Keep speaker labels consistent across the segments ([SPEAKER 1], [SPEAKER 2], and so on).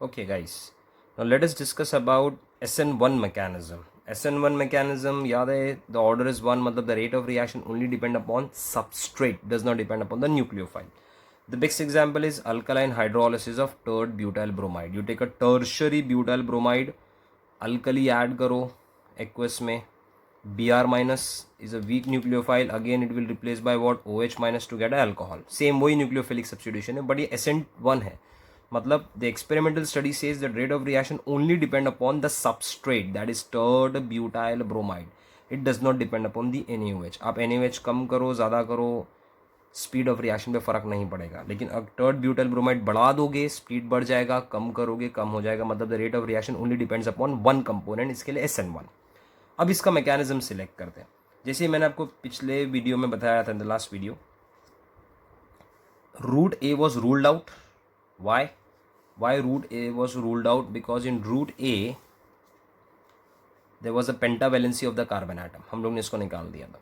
[SPEAKER 1] Okay guys, now let us discuss about SN1 mechanism. SN1 mechanism याद है, the order is 1, मतलब the rate of reaction only depend upon substrate, does not depend upon the nucleophile. The best example is alkaline hydrolysis of tert butyl bromide. You take a tertiary butyl bromide, alkali add करो aqueous में, Br minus is a weak nucleophile, again it will replace by what, OH minus to get alcohol. Same वही nucleophilic substitution है, but ये SN1 है. मतलब the experimental study says that rate of reaction only depend upon the substrate, that is tert butyl bromide. It does not depend upon the NaOH. आप NaOH कम करो ज़्यादा करो, speed of reaction पे फ़र्क नहीं पड़ेगा. लेकिन अगर टर्ट ब्यूटाइल ब्रोमाइड बढ़ा दोगे, स्पीड बढ़ जाएगा, कम करोगे कम हो जाएगा. मतलब the rate of reaction only depends upon one component, इसके लिए SN1. अब इसका मैकेनिज्म सिलेक्ट करते हैं. जैसे मैंने आपको पिछले वीडियो में बताया था, in the last video, root A was ruled out. Why root A was ruled out? Because in root A there was a pentavalency of the carbon atom. हम लोग ने इसको निकाल दिया था.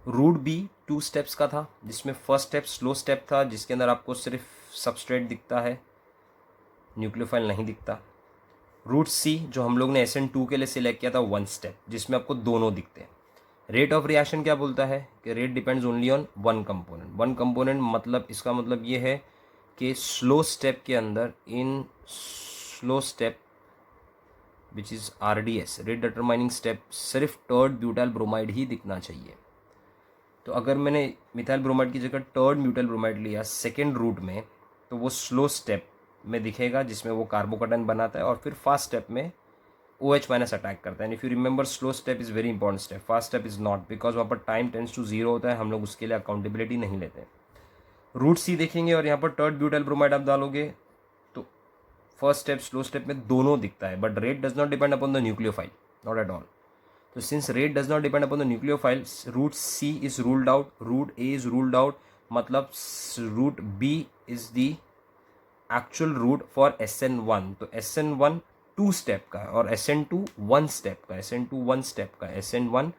[SPEAKER 1] रूट बी 2 स्टेप्स का था, जिसमें फर्स्ट स्टेप स्लो स्टेप था, जिसके अंदर आपको सिर्फ सबस्ट्रेट दिखता है, न्यूक्लियोफाइल नहीं दिखता. रूट सी जो हम लोग ने SN2 के लिए सिलेक्ट किया था, 1 स्टेप, जिसमें आपको दोनों दिखते हैं. रेट ऑफ रिएक्शन क्या बोलता है कि rate depends only on one component. मतलब इसका मतलब ये है कि स्लो स्टेप के अंदर, in slow step which is RDS, rate determining step, सिर्फ टर्ट ब्यूटाइल ब्रोमाइड ही दिखना चाहिए. तो अगर मैंने मिथाइल ब्रोमाइड की जगह टर्ट ब्यूटाइल ब्रोमाइड लिया सेकेंड रूट में, तो वो स्लो स्टेप में दिखेगा, जिसमें वो कार्बोकैटायन बनाता है, और फिर फास्ट स्टेप में OH माइनस अटैक करता है. If you remember, slow step is very important step, fast step is not, because वहाँ पर टाइम टेंस टू 0 होता है. हम लोग उसके लिए अकाउंटेबिलिटी नहीं लेते. रूट सी देखेंगे और यहाँ पर टर्ट ब्यूटाइल ब्रोमाइड आप डालोगे, तो फर्स्ट स्टेप स्लो स्टेप में दोनों दिखता है. But rate does not depend upon the nucleophile, not at all. तो since rate does not depend upon the nucleophile, route C is ruled out, route A is ruled out. मतलब route B is the actual route for SN1. तो SN1 2 step का और SN2 1 step का, SN2 1 step का, SN1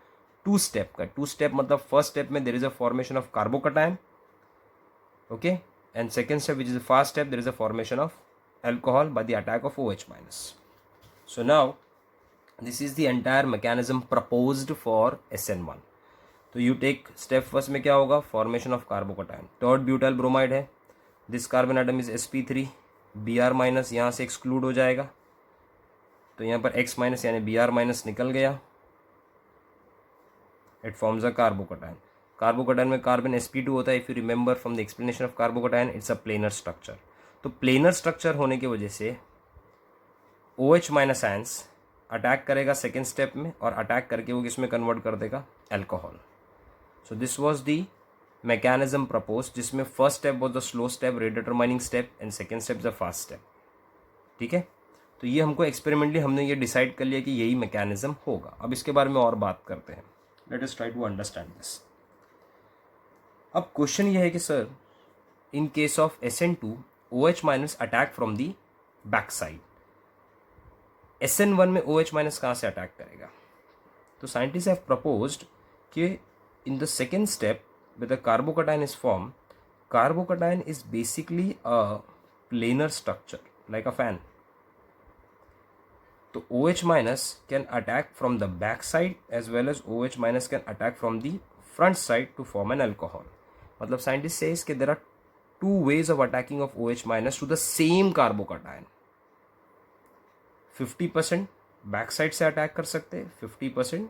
[SPEAKER 1] 2 step का. 2 step मतलब first step में there is a formation of carbocation, okay, and second step, which is the fast step, there is a formation of alcohol by the attack of OH minus. So now this is the entire mechanism proposed for SN1. तो you take step first में क्या होगा, formation of carbocation. Tert butyl bromide है, this carbon atom is sp3, Br minus यहाँ से exclude हो जाएगा, तो यहाँ पर X माइनस यानी Br माइनस निकल गया. It forms a carbocation. Carbocation में कार्बन sp2 होता है. If you remember from the explanation of carbocation, it's a planar structure. तो प्लेनर स्ट्रक्चर होने की वजह से OH माइनस आयंस अटैक करेगा सेकेंड स्टेप में, और अटैक करके वो किसमें कन्वर्ट कर देगा, alcohol. So this was the mechanism propose, जिसमें first step was the slow step, rate determining step, and second step the fast step. ठीक है, तो ये हमको एक्सपेरिमेंटली हमने ये डिसाइड कर लिया कि यही मैकेनिज्म होगा. अब इसके बारे में और बात करते हैं. Let us try to understand this. अब क्वेश्चन ये है कि sir, in case of SN2, OH minus attack from the back side, SN1 में OH माइनस कहाँ से अटैक करेगा? तो साइंटिस्ट हैव प्रपोज्ड कि in the second step with the carbocation is form, carbocation is basically a planar structure like a fan. तो OH minus can attack from the back side as well as OH minus can attack from the front side to form an alcohol. मतलब scientist says कि there are 2 ways of attacking of OH minus to the same carbocation. 50% back side से attack कर सकते हैं, 50%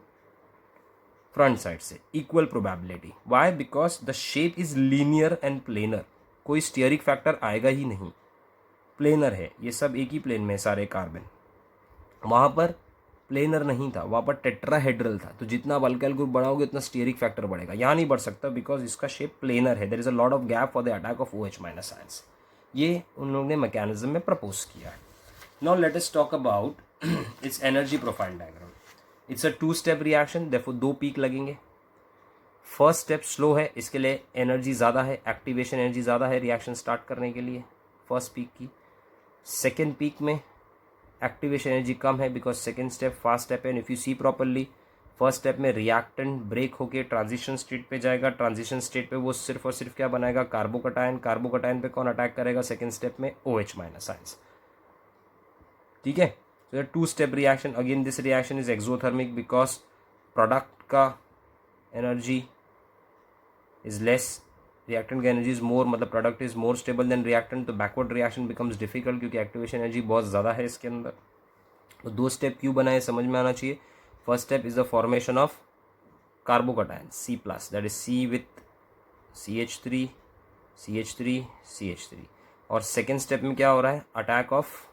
[SPEAKER 1] front side से. Equal probability. Why? Because the shape is linear and planar. कोई stearic factor आएगा ही नहीं, planar है. ये सब एक ही प्लेन में सारे कार्बन. वहाँ पर प्लेनर नहीं था, वहाँ पर टेट्राहेड्रल था. तो जितना आप अल्काइल ग्रुप बढ़ाओगे उतना स्टीयरिक फैक्टर बढ़ेगा. यहाँ नहीं बढ़ सकता बिकॉज इसका शेप प्लेनर है. There is a lot of gap for the attack of OH minus ions. ये उन लोगों ने मैकेनिज्म में प्रपोज किया है. Now let us talk about its energy profile diagram. It's a 2 step reaction, therefore 2 peak लगेंगे. First step slow है, इसके लिए एनर्जी ज़्यादा है, एक्टिवेशन एनर्जी ज़्यादा है रिएक्शन स्टार्ट करने के लिए फर्स्ट पीक की. सेकेंड पीक में एक्टिवेशन एनर्जी कम है because second step fast step है. And if you see properly, first step में रिएक्टेंट ब्रेक होके ट्रांजिशन स्टेट पे जाएगा. ट्रांजिशन स्टेट पे वो सिर्फ और सिर्फ क्या बनाएगा, कार्बोकैटायन. कार्बोकैटायन पे कौन अटैक करेगा सेकेंड स्टेप में, OH माइनस आयंस. ठीक है। तो two step reaction, again this reaction is exothermic because product का एनर्जी इज लेस, रिएक्टेंट का एनर्जी इज मोर, मतलब product is more stable than reactant, तो बैकवर्ड रिएक्शन बिकम्स डिफिकल्ट क्योंकि activation energy बहुत ज़्यादा है इसके अंदर। तो दो स्टेप क्यों बनाए समझ में आना चाहिए। First step is the formation of carbocation C+, that is C with CH3 CH3 CH3, और सेकेंड स्टेप में क्या हो रहा है, attack of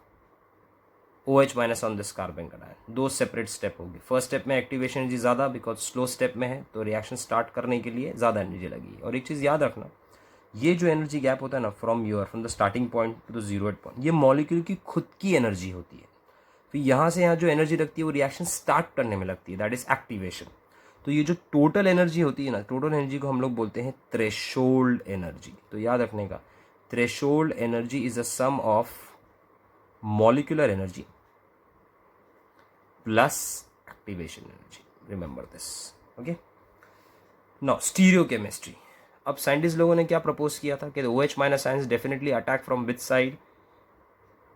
[SPEAKER 1] OH minus on this carbon cation. दो सेपरेट स्टेप होगी। फर्स्ट स्टेप में एक्टिवेशन एनर्जी ज़्यादा बिकॉज स्लो स्टेप में है, तो रिएक्शन स्टार्ट करने के लिए ज़्यादा एनर्जी लगी। और एक चीज़ याद रखना, ये जो एनर्जी गैप होता है ना from the starting point two the zero point, ये मॉलिक्यूल की खुद की एनर्जी होती है। फिर यहाँ से यहाँ जो एनर्जी लगती है वो रिएक्शन स्टार्ट करने में लगती है, दैट इज एक्टिवेशन। तो ये जो टोटल एनर्जी होती है ना, टोटल एनर्जी को हम लोग बोलते हैं थ्रेशोल्ड एनर्जी। तो याद रखने का, threshold energy is a sum of molecular energy plus activation energy, remember this, okay. Now stereochemistry. अब साइंटिस्ट लोगों ने क्या प्रपोज किया था कि OH minus ions definitely attack from which side,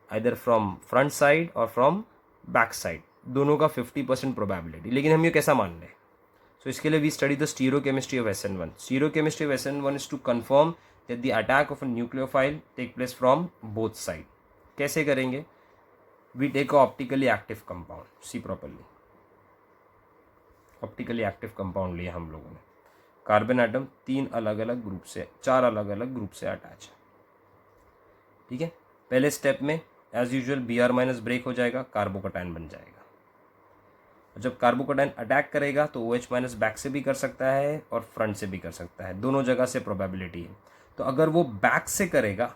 [SPEAKER 1] either from front side और फ्रॉम बैक साइड, दोनों का 50% प्रोबेबिलिटी। लेकिन हम ये कैसा मान लें, सो इसके लिए we study the stereochemistry of SN1। Stereochemistry of SN1 is to confirm that the attack of a nucleophile take place from both side. कैसे करेंगे, we take a optically active compound, see properly, optically active compound लिया हम लोगों ने, carbon atom 3 अलग अलग group से, 4 अलग अलग ग्रुप से अटैच है, ठीक है। पहले स्टेप में as usual Br minus break हो जाएगा, कार्बोकटायन बन जाएगा। जब कार्बोकटायन अटैक करेगा तो OH माइनस बैक से भी कर सकता है और फ्रंट से भी कर सकता है, दोनों जगह से प्रोबेबिलिटी है। तो अगर वो बैक से करेगा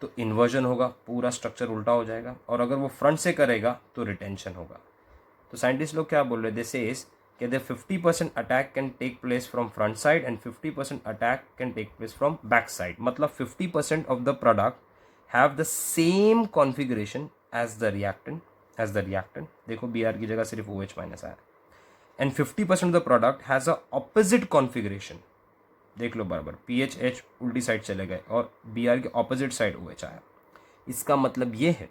[SPEAKER 1] तो इन्वर्जन होगा, पूरा स्ट्रक्चर उल्टा हो जाएगा, और अगर वो फ्रंट से करेगा तो रिटेंशन होगा। तो साइंटिस्ट लोग क्या बोल रहे हैं, दिस इज कि the 50% attack can take place from front side and 50% attack can take place from back side. मतलब 50% of the product have the same configuration as the reactant, देखो Br की जगह सिर्फ OH माइनस आया, and 50% of the product has a opposite configuration, देख लो बराबर, PHH उल्टी साइड चले गए और Br के ऑपोजिट साइड OH आया। इसका मतलब ये है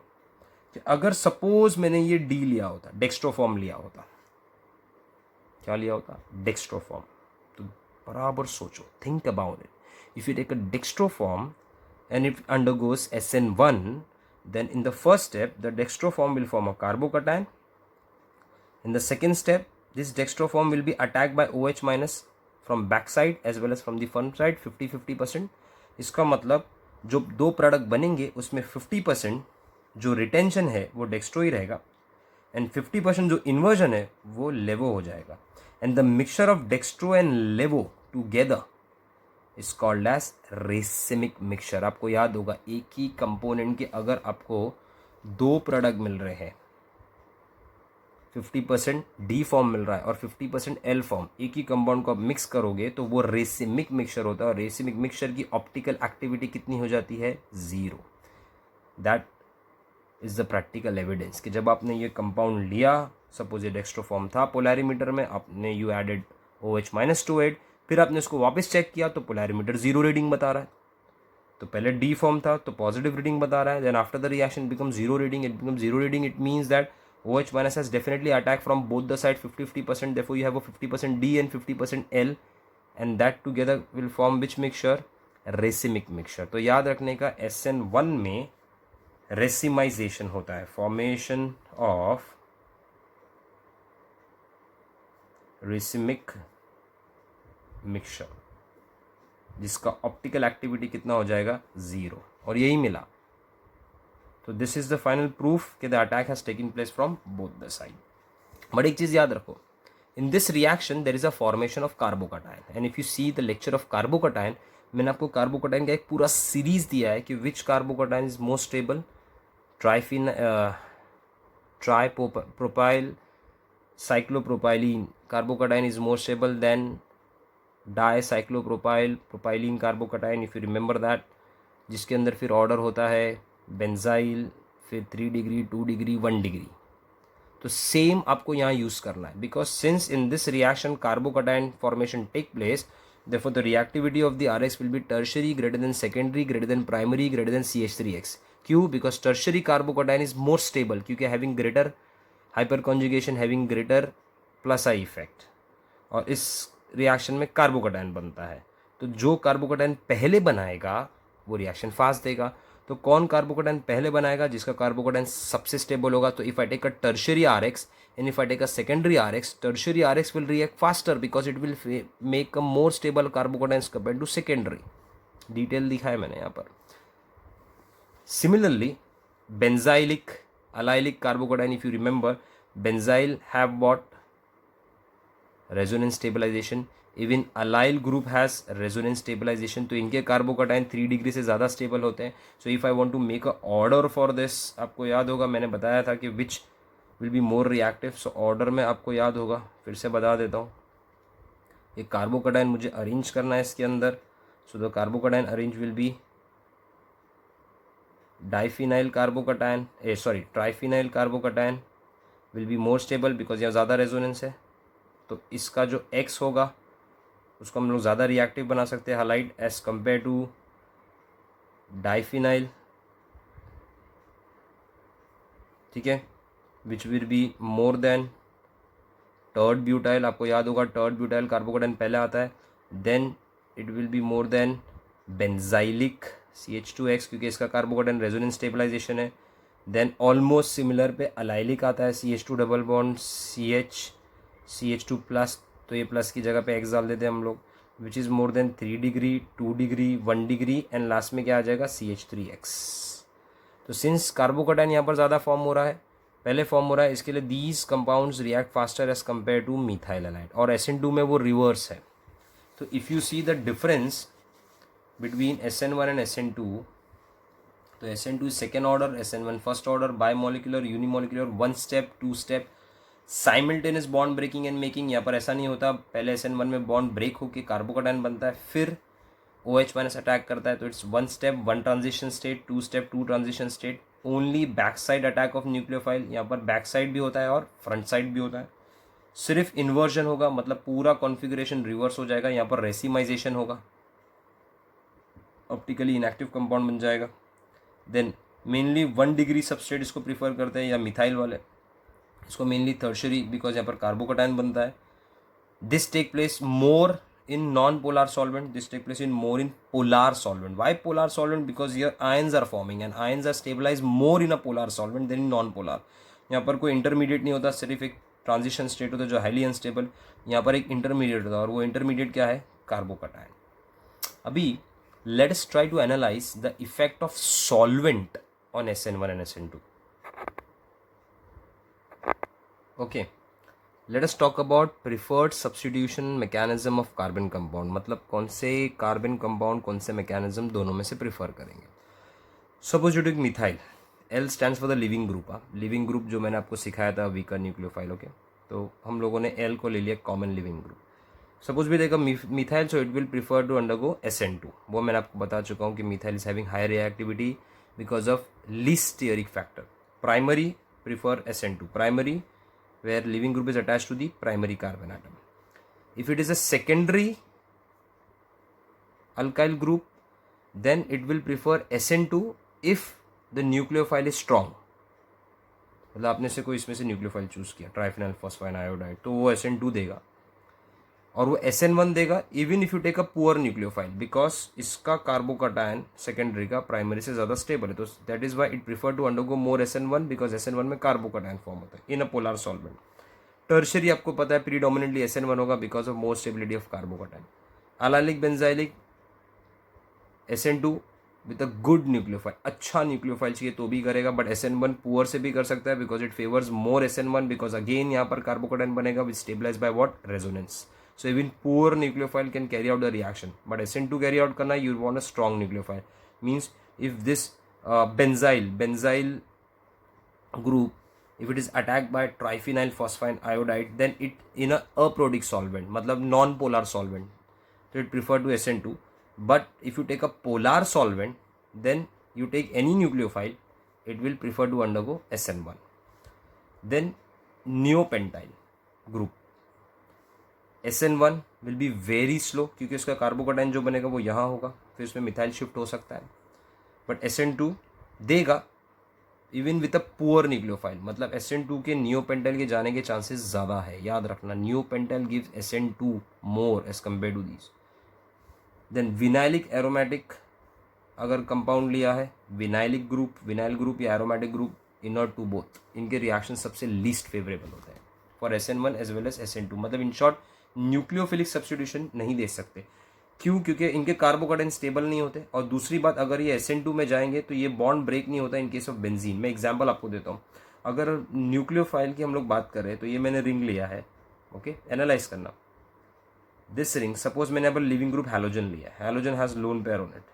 [SPEAKER 1] कि अगर सपोज मैंने ये D लिया होता, डेक्स्ट्रोफॉर्म लिया होता, क्या लिया होता, डेक्स्ट्रोफॉर्म, तो बराबर सोचो, think about it, if you take a dextroform and if it undergoes SN1, then in the first step the dextroform will form a carbocation. In the second step this dextroform will be attacked by OH minus from back side as well as from the front side 50-50%। इसका मतलब जो दो product बनेंगे उसमें 50% जो retention है वो dextro ही रहेगा एंड 50% जो इन्वर्जन है वो लेवो हो जाएगा, and the mixture of dextro and levo together is called as racemic mixture. आपको याद होगा, एक ही कंपोनेंट के अगर आपको दो प्रोडक्ट मिल रहे हैं, 50% D फॉर्म मिल रहा है और 50% L फॉर्म, एक ही कंपाउंड को आप मिक्स करोगे तो वो रेसिमिक मिक्सचर होता है, और रेसिमिक मिक्सचर की ऑप्टिकल एक्टिविटी कितनी हो जाती है, 0। That is the practical evidence कि जब आपने ये कंपाउंड लिया, सपोज ये डेक्स्ट्रोफॉर्म था पोलैरिमीटर में, आपने you added OH minus to it, फिर आपने इसको वापस चेक किया तो पोलैरिमीटर 0 रीडिंग बता रहा है। तो पहले D फॉर्म था तो पॉजिटिव रीडिंग बता रहा है, then after the reaction become 0 reading, it become 0 reading, it means that OH minus has definitely attacked from both the side 50-50%, therefore you have a 50% D and 50% L, and that together will form which mixture, racemic mixture. तो याद रखने का, SN1 में racemisation होता है, formation of racemic mixture, जिसका optical activity कितना हो जाएगा, 0, और यही मिला। तो this is the final proof कि the attack has taken place from both the side. But एक चीज याद रखो, in this reaction there is a formation of carbocation, and if you see the lecture of carbocation, मैंने आपको carbocation का एक पूरा सीरीज दिया है कि which carbocation is most stable, tripropyl cyclopropylene carbocation is more stable than dicyclopropyl propylene carbocation, if you remember that, जिसके अंदर फिर ऑर्डर होता है बेंजाइल, फिर 3 डिग्री, 2 डिग्री, 1 डिग्री। तो सेम आपको यहाँ यूज करना है, because since in this reaction carbocation formation take place, therefore the reactivity of the RX will be tertiary greater than secondary greater than primary greater than CH3X, क्यों? Because tertiary carbocation is more stable, क्योंकि having greater hyperconjugation, having greater plus I effect, और इस reaction में carbocation बनता है। तो जो carbocation पहले बनाएगा वो रिएक्शन फास्ट देगा। तो कौन कार्बोकैटायन पहले बनाएगा? जिसका कार्बोकैटायन सबसे स्टेबल होगा। तो if I take a tertiary RX and if I take a secondary RX, tertiary RX will react faster because it will make a more stable carbocations compared to secondary. Detail दिखा है मैंने यहाँ पर। Similarly, benzylic, allylic carbocation, if you remember, benzyl have what? Resonance stabilization. Even allyl group has resonance stabilization. तो इनके carbocation 3 degree से ज़्यादा stable होते हैं। So if I want to make a order for this, आपको याद होगा मैंने बताया था कि which will be more reactive. So order में आपको याद होगा, फिर से बता देता हूँ। ये कार्बोकैटायन मुझे अरेंज करना है इसके अंदर। So the carbocation arrange will be diphenyl carbocation, triphenyl carbocation will be more stable because यहाँ ज़्यादा रेजोनेंस है। तो इसका जो एक्स होगा उसको हम लोग ज़्यादा रिएक्टिव बना सकते हैं halide as compare to diphenyl, ठीक है, which will be more than tert butyl. आपको याद होगा टर्ड ब्यूटाइल कार्बोकैटायन पहले आता है, then it will be more than benzylic CH2X, क्योंकि इसका कार्बोकैटायन रेजोनेंस स्टेबलाइजेशन है। देन ऑलमोस्ट सिमिलर पे अलाइलिक आता है, CH2 double bond CH2 plus, तो ये प्लस की जगह पे X डाल देते हैं हम लोग, which is more than 3 degree, 2 degree, 1 degree, and last में क्या आ जाएगा? CH3X। तो सिंस कार्बोकैटायन यहाँ पर ज़्यादा फॉर्म हो रहा है, पहले फॉर्म हो रहा है, इसके लिए these compounds react faster as compare to methyl halide, और SN2 में वो रिवर्स है। तो if you see the difference between SN1 and SN2, तो SN2 is second order, SN1 first order, bimolecular, unimolecular, 1 step, 2 step, simultaneous bond breaking and making. यहाँ पर ऐसा नहीं होता, पहले SN1 में बॉन्ड ब्रेक होकर कार्बोकैटायन बनता है, फिर OH- अटैक करता है। तो it's 1 step 1 transition state, 2 step 2 transition state. Only back side attack of nucleophile, यहाँ पर बैक साइड भी होता है और फ्रंट साइड भी होता है। सिर्फ इन्वर्जन होगा, मतलब पूरा कॉन्फ़िगरेशन रिवर्स हो जाएगा। यहाँ पर रेसिमाइजेशन होगा, ऑप्टिकली इनएक्टिव कंपाउंड बन जाएगा। देन मेनली 1 डिग्री सबस्ट्रेट इसको प्रीफर करते हैं, या मिथाइल वाले इसको मेनली टर्शियरी, बिकॉज यहाँ पर कार्बोकैटायन बनता है। This take place more in non-polar solvent, this take place in more in polar solvent. Why polar solvent? Because here ions are forming and ions are stabilized more in a polar solvent than in non-polar. यहाँ पर कोई intermediate नहीं होता, सिर्फ एक transition state होता है जो हाईली अनस्टेबल। यहाँ पर एक इंटरमीडिएट होता है, और वो इंटरमीडिएट क्या है? कार्बोकैटायन। अभी let us try to analyze the effect of solvent on SN1 and SN2। Okay, let us talk about preferred substitution mechanism of carbon compound, मतलब कौन से कार्बन कंपाउंड कौन से मैकेनिज्म दोनों में से प्रिफर करेंगे। Suppose you take methyl, L stands for the leaving group. Leaving group जो मैंने आपको सिखाया था, वीकर न्यूक्लियोफाइल। ओके, तो हम लोगों ने L को ले लिया कॉमन लिविंग ग्रुप। सपोज भी देखा methyl, so it will prefer to undergo SN2। वो मैंने आपको बता चुका हूँ कि methyl is having higher reactivity because of least steric factor. Primary prefer SN2, primary where living group is attached to the primary carbon atom. If it is a secondary alkyl group, then it will prefer SN2 if the nucleophile is strong. मतलब आपने से कोई इसमें से nucleophile choose किया, triphenyl phosphine iodide, तो वो SN2 देगा, और वो SN1 देगा even if you take a poor nucleophile, because इसका कार्बोकैटायन सेकेंडरी का प्राइमरी से ज़्यादा स्टेबल है। तो that is why it prefer to undergo more SN1, because SN1 में कार्बोकैटायन फॉर्म होता है in a polar solvent. Tertiary आपको पता है प्रीडोमिनेंटली SN1 होगा because of more stability of carbocation. Allylic benzylic SN2 with a good nucleophile, अच्छा nucleophile चाहिए तो भी करेगा, बट SN1 पुअर से भी कर सकता है because it favours more SN1, because again यहाँ पर कार्बोकैटायन बनेगा which stabilise by what? Resonance. So even poor nucleophile can carry out the reaction, but SN2 carry out करना, you want a strong nucleophile. Means if this benzyl group, if it is attacked by triphenyl phosphine iodide, then it in a aprotic solvent, मतलब non-polar solvent, so it prefer to SN2. But if you take a polar solvent, then you take any nucleophile, it will prefer to undergo SN1. Then neopentyl group, SN1 will be very slow, क्योंकि उसका carbocation जो बनेगा वो यहाँ होगा, फिर उसमें methyl shift हो सकता है। बट SN2 देगा even with a poor nucleophile, मतलब SN2 के नियोपेंटाइल के जाने के चांसेस ज़्यादा है, याद रखना। Neopentyl gives SN2 more as compare to these. Then vinylic aromatic अगर कंपाउंड लिया है, विनाइलिक ग्रुप, विनाइल ग्रुप या aromatic group, inert to both, इनके रिएक्शन सबसे लीस्ट फेवरेबल होते हैं for SN1 as well as SN2। मतलब इन शॉर्ट न्यूक्लियोफिलिक सब्स्टिट्यूशन नहीं दे सकते। क्यों? क्योंकि इनके कार्बोकेटाइन स्टेबल नहीं होते, और दूसरी बात, अगर ये SN2 में जाएंगे तो ये बॉन्ड ब्रेक नहीं होता इन केस ऑफ बेंजीन। मैं एग्जांपल आपको देता हूँ। अगर न्यूक्लियोफाइल की हम लोग बात कर रहे हैं तो ये मैंने रिंग लिया है, ओके, एनालाइज करना। दिस रिंग, सपोज मैंने अब लिविंग ग्रुप हैलोजन लिया है, halogen has lone pair on it.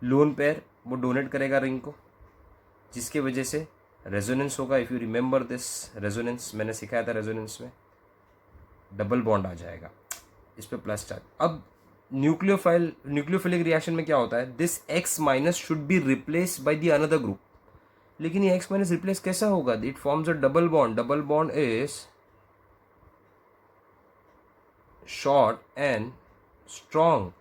[SPEAKER 1] Lone pair वो डोनेट करेगा रिंग को, जिसके वजह से रेजोनेंस होगा। If you remember this resonance, मैंने सिखाया था रेजोनेंस में डबल बॉन्ड आ जाएगा, इस पे प्लस चार्ज। अब न्यूक्लियोफिलिक रिएक्शन में क्या होता है, this X minus should be replace by the another group. लेकिन ये X माइनस रिप्लेस कैसा होगा? It forms a double bond, double bond is short and strong.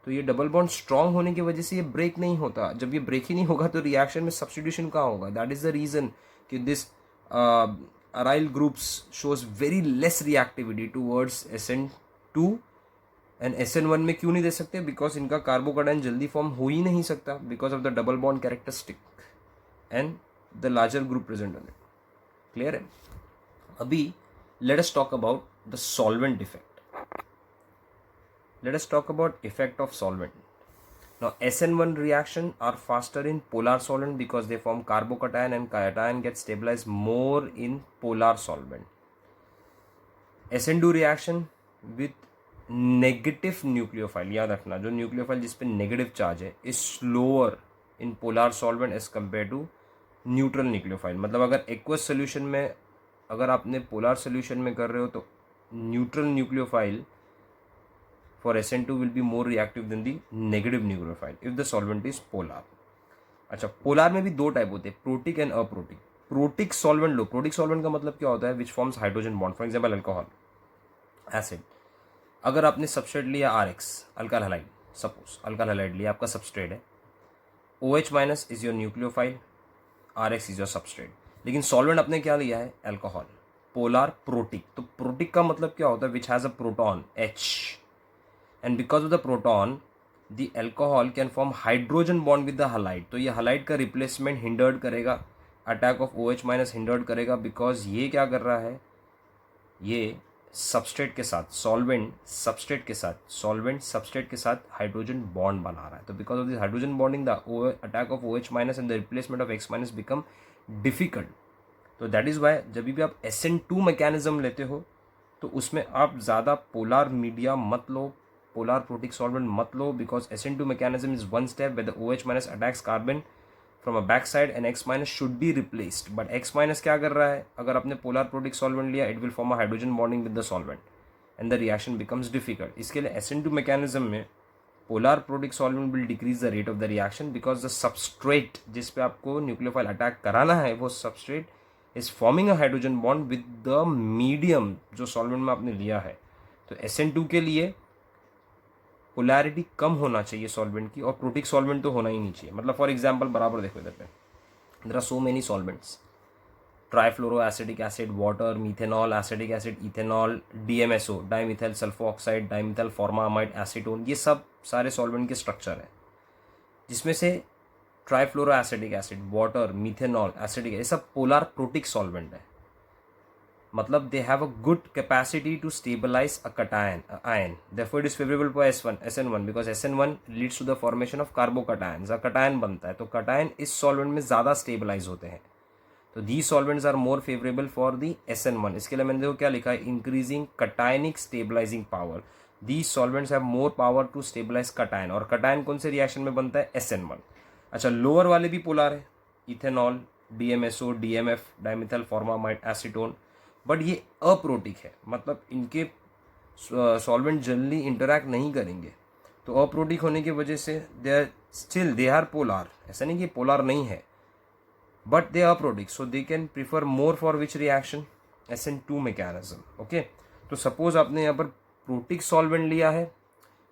[SPEAKER 1] तो ये डबल बॉन्ड स्ट्रॉन्ग होने की वजह से ये ब्रेक नहीं होता। जब ये ब्रेक ही नहीं होगा तो रिएक्शन में सब्स्टिट्यूशन कहाँ होगा? दैट इज द रीजन कि this aryl groups shows very less reactivity towards SN2 and SN1 में क्यों नहीं दे सकते? बिकॉज इनका कार्बोकेटाइन जल्दी फॉर्म हो ही नहीं सकता because of the double bond characteristic and the larger group present on it. Clear है? अभी let us talk about the solvent effect. Let us talk about effect of solvent. Now SN1 reaction are faster in polar solvent because they form carbocation and cation get stabilized more in polar solvent. SN2 reaction with negative nucleophile, याद रखना, जो nucleophile जिस पे negative charge है, is slower in polar solvent as compared to neutral nucleophile. मतलब अगर aqueous solution में, अगर आपने पोलर सोल्यूशन में कर रहे हो तो neutral nucleophile for SN2 will be more reactive than the negative nucleophile if the solvent is polar. अच्छा, पोलार में भी दो टाइप होते हैं, protic and aprotic. Protic solvent low. Protic solvent का मतलब क्या होता है? Which forms hydrogen bond, for example alcohol, acid. अगर आपने सबस्ट्रेट लिया RX, alkyl halide, suppose alkyl halide लिया, आपका सबस्ट्रेट है, OH minus is your nucleophile, RX is your substrate. लेकिन सॉल्वेंट आपने क्या लिया है? Alcohol, polar protic. तो प्रोटिक का मतलब क्या होता है? Which has a proton H, and because of the proton the alcohol can form hydrogen bond with the halide। तो ये halide का रिप्लेसमेंट हिंडर्ड करेगा, attack of OH minus hindered करेगा, बिकॉज ये क्या कर रहा है? ये सबस्ट्रेट के साथ, सॉल्वेंट सबस्ट्रेट के साथ, सॉल्वेंट सबस्ट्रेट के साथ हाइड्रोजन बॉन्ड बना रहा है। तो because of this hydrogen bonding the attack of OH minus and the replacement of X minus become difficult. तो दैट इज वाई जब भी आप SN2 मैकेनिज्म लेते हो तो उसमें आप ज़्यादा पोलार मीडिया मत लो, पोलार प्रोटिक सॉल्वेंट मत लो, because SN2 mechanism is one step where the OH minus attacks carbon from a back side and X minus should be replaced। but X minus क्या कर रहा है? अगर आपने पोलार प्रोटिक सॉल्वेंट लिया, it will form a hydrogen bonding with the solvent and the reaction becomes difficult। इसके लिए SN2 mechanism में polar protic solvent will decrease the rate of the reaction because the substrate जिस पे आपको nucleophile attack कराना है, वो substrate is forming a hydrogen bond with the medium जो सॉल्वेंट में आपने लिया है। तो SN2 के लिए पोलैरिटी कम होना चाहिए सॉल्वेंट की, और प्रोटिक सॉल्वेंट तो होना ही नहीं चाहिए। मतलब फॉर एग्जांपल बराबर देखो इधर पे, there are so many solvents, trifluoro acidic acid, water, methanol, acidic acid, ethanol, DMSO, dimethyl sulpho oxide, dimethyl formamide, acetone, ये सब सारे सॉल्वेंट के स्ट्रक्चर है, जिसमें से trifluoro acidic acid, water, methanol, acidic, ये सब पोलर प्रोटिक सॉल्वेंट है। मतलब they have a good capacity to stabilize a cation ion, therefore it is favorable for SN1 because SN1 leads to the formation of carbocations। cation बनता है तो cation इस solvent में ज़्यादा stabilize होते हैं, तो these solvents are more favorable for the SN1। इसके लिए मैंने देखो क्या लिखा है? increasing cationic stabilizing power। these solvents have more power to stabilize cation, और cation कौन से रिएक्शन में बनता है? SN1। अच्छा, लोअर वाले भी पोलर है, ethanol, DMSO, DMF, dimethyl formamide, acetone, but ये अप्रोटिक है, मतलब इनके सॉल्वेंट जल्दी इंटरैक्ट नहीं करेंगे। तो अप्रोटिक होने की वजह से दे आर पोलार, ऐसा नहीं कि पोलार नहीं है, but they are aprotic, so they can prefer more for which reaction? SN2 mechanism. Okay, तो सपोज आपने यहाँ पर प्रोटिक सॉल्वेंट लिया है,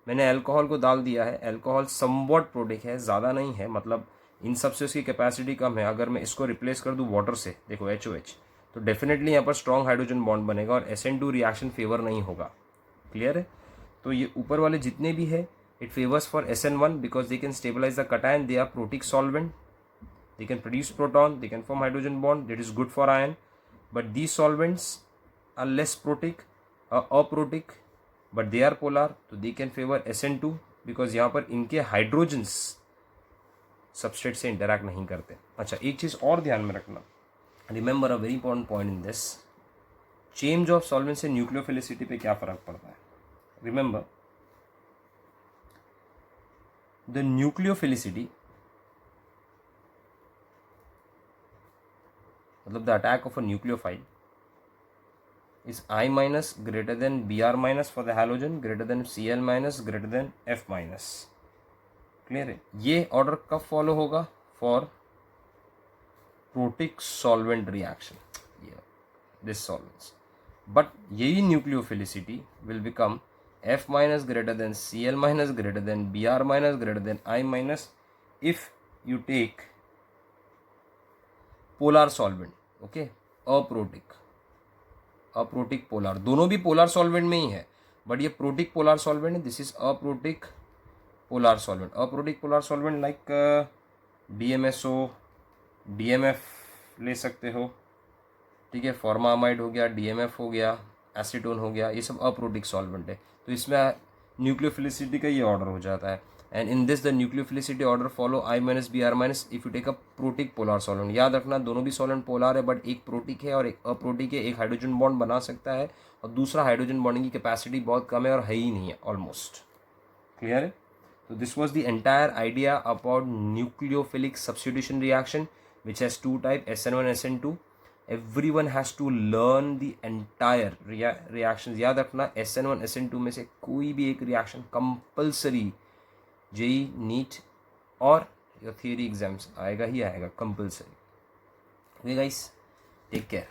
[SPEAKER 1] मैंने अल्कोहल को डाल दिया है, अल्कोहल समवॉट प्रोटिक है, ज़्यादा नहीं है, मतलब इन सबसे उसकी कैपेसिटी कम है। अगर मैं इसको रिप्लेस कर दूँ वाटर से, देखो HOH, तो डेफिनेटली यहाँ पर स्ट्रॉन्ग हाइड्रोजन बॉन्ड बनेगा और SN2 रिएक्शन फेवर नहीं होगा। क्लियर है? तो ये ऊपर वाले जितने भी है, it favours for SN1 because they can stabilize the cation, they are protic solvent, they can produce proton, they can form hydrogen bond, that is good for ion. But these solvents are less protic, aprotic, but they are polar, so they can favor SN2 because यहाँ पर इनके hydrogens substrate से interact नहीं करते। अच्छा, एक चीज़ और ध्यान में रखना, remember a very important point in this, change of solvent से न्यूक्लियोफिलिसिटी पे क्या फ़र्क पड़ता है। रिमेंबर द न्यूक्लियोफिलिसिटी, मतलब the attack of a nucleophile is I minus greater than Br minus for the halogen, greater than Cl minus, greater than F minus. Clear है? ये order कब फॉलो होगा? For protic solvent reaction, this solvents. But यही nucleophilicity will become F minus greater than Cl minus, greater than Br minus, greater than I minus if you take polar solvent, okay, aprotic polar, दोनों भी polar solvent में ही है, but ये protic polar solvent है, this is aprotic polar solvent. Aprotic polar solvent like DMSO, DMF ले सकते हो, ठीक है, फॉर्मामाइड हो गया, DMF हो गया, एसीटोन हो गया, ये सब अप्रोटिक सॉल्वेंट है। तो इसमें न्यूक्लियोफिलिसिटी का ये ऑर्डर हो जाता है। And in this the nucleophilicity order follow I minus Br minus if you take a protic polar solvent. याद रखना, दोनों भी सॉल्वेंट पोलार है, बट एक प्रोटिक है और एक अप्रोटिक है। एक हाइड्रोजन बॉन्ड बना सकता है और दूसरा हाइड्रोजन बॉन्डिंग की कैपेसिटी बहुत कम है और है ही नहीं है ऑलमोस्ट। क्लियर है? तो this was the entire idea about nucleophilic substitution reaction which has two type, SN1 SN2। everyone has to learn the entire reactions। याद रखना, SN1 SN2 में से कोई भी एक रिएक्शन कंपल्सरी JEE नीट और योर थियरी एग्जाम्स आएगा ही आएगा compulsory. Okay guys, take care.